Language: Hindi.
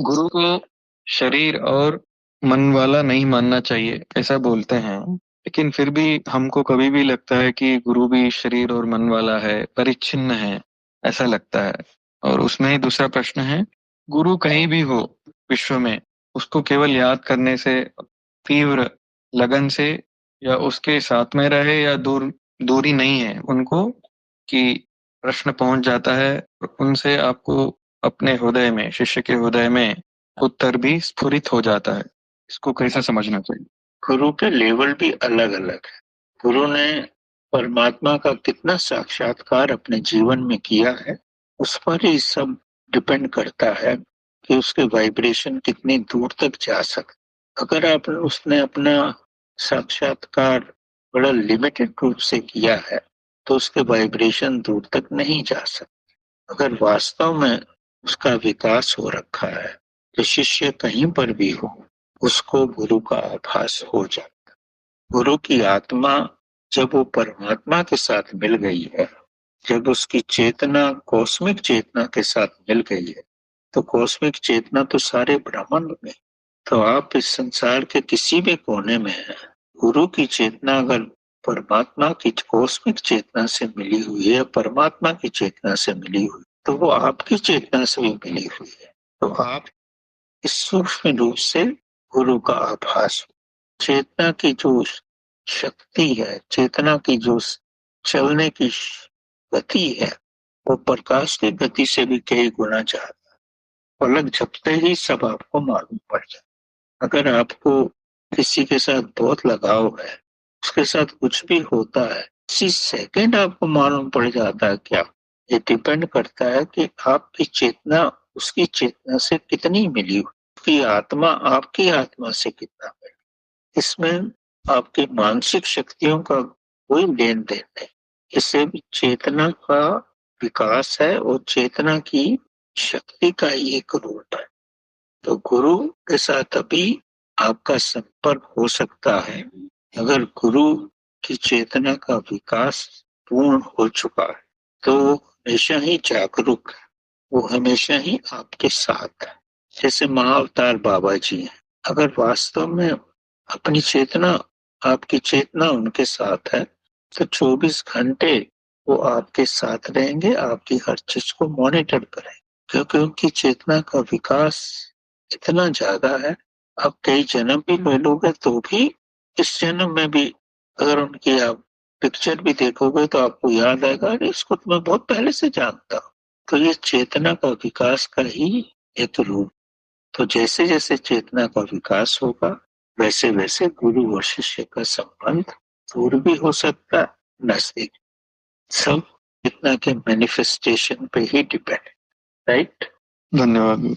गुरु को शरीर और मन वाला नहीं मानना चाहिए, ऐसा बोलते हैं। लेकिन फिर भी हमको कभी भी लगता है कि गुरु भी शरीर और मन वाला है, परिच्छिन्न है, ऐसा लगता है। और उसमें ही दूसरा प्रश्न है, गुरु कहीं भी हो विश्व में, उसको केवल याद करने से, तीव्र लगन से, या उसके साथ में रहे या दूरी नहीं है उनको, कि प्रश्न पहुंच जाता है। उनसे आपको अपने हृदय में, शिष्य के हृदय में उत्तर भी स्फुरित हो जाता है। इसको कैसा समझना चाहिए? गुरु के लेवल भी अलग अलग है। गुरु ने परमात्मा का कितना साक्षात्कार अपने जीवन में किया है, उस पर ही सब डिपेंड करता है कि उसके वाइब्रेशन कितनी दूर तक जा सकते। अगर आप उसने अपना साक्षात्कार बड़ा लिमिटेड रूप से किया है तो उसके वाइब्रेशन दूर तक नहीं जा सकते। अगर वास्तव में उसका विकास हो रखा है तो शिष्य कहीं पर भी हो, उसको गुरु का आभास हो जाता। गुरु की आत्मा जब वो परमात्मा के साथ मिल गई है, जब उसकी चेतना कॉस्मिक चेतना के साथ मिल गई है, तो कॉस्मिक चेतना तो सारे ब्रह्मांड में, तो आप इस संसार के किसी भी कोने में हैं, गुरु की चेतना अगर परमात्मा की कॉस्मिक चेतना से मिली हुई है, परमात्मा की चेतना से मिली हुई, तो वो आपकी चेतना से भी मिली हुई है। तो आप इस सूक्ष्म रूप से गुरु का आभास हो। चेतना की जो शक्ति है, चेतना की जो चलने की गति है, वो प्रकाश की गति से भी कई गुना ज्यादा। पलक झपते ही सब आपको मालूम पड़ जाए। अगर आपको किसी के साथ बहुत लगाव है, उसके साथ कुछ भी होता है, इसी सेकंड आपको मालूम पड़ जाता है क्या। ये डिपेंड करता है कि आपकी चेतना उसकी चेतना से कितनी मिली हुई, उसकी आत्मा आपकी आत्मा से कितना मिली। इसमें आपकी मानसिक शक्तियों का कोई लेन देन नहीं। इससे भी चेतना का विकास है और चेतना की शक्ति का एक रूप है। तो गुरु के साथ अभी आपका संपर्क हो सकता है अगर गुरु की चेतना का विकास पूर्ण हो चुका है, तो वो हमेशा ही जागरूक है, वो हमेशा ही आपके साथ है। जैसे महाअवतार बाबा जी हैं, अगर वास्तव में अपनी चेतना, आपकी चेतना उनके साथ है, तो 24 घंटे वो आपके साथ रहेंगे, आपकी हर चीज को मॉनिटर करेंगे, क्योंकि उनकी चेतना का विकास इतना ज्यादा है। अब कई जन्म भी ले लोगे तो भी, इस जन्म में भी अगर उनकी आप पिक्चर भी देखोगे तो आपको याद आएगा, अरे इसको तो मैं बहुत पहले से जानता हूँ। तो ये चेतना का विकास का ही एक रूप। तो जैसे जैसे चेतना का विकास होगा, वैसे वैसे गुरु और शिष्य का संबंध दूर भी हो सकता है, नजदीक। सब चेतना के मैनिफेस्टेशन पे ही डिपेंड, राइट। धन्यवाद।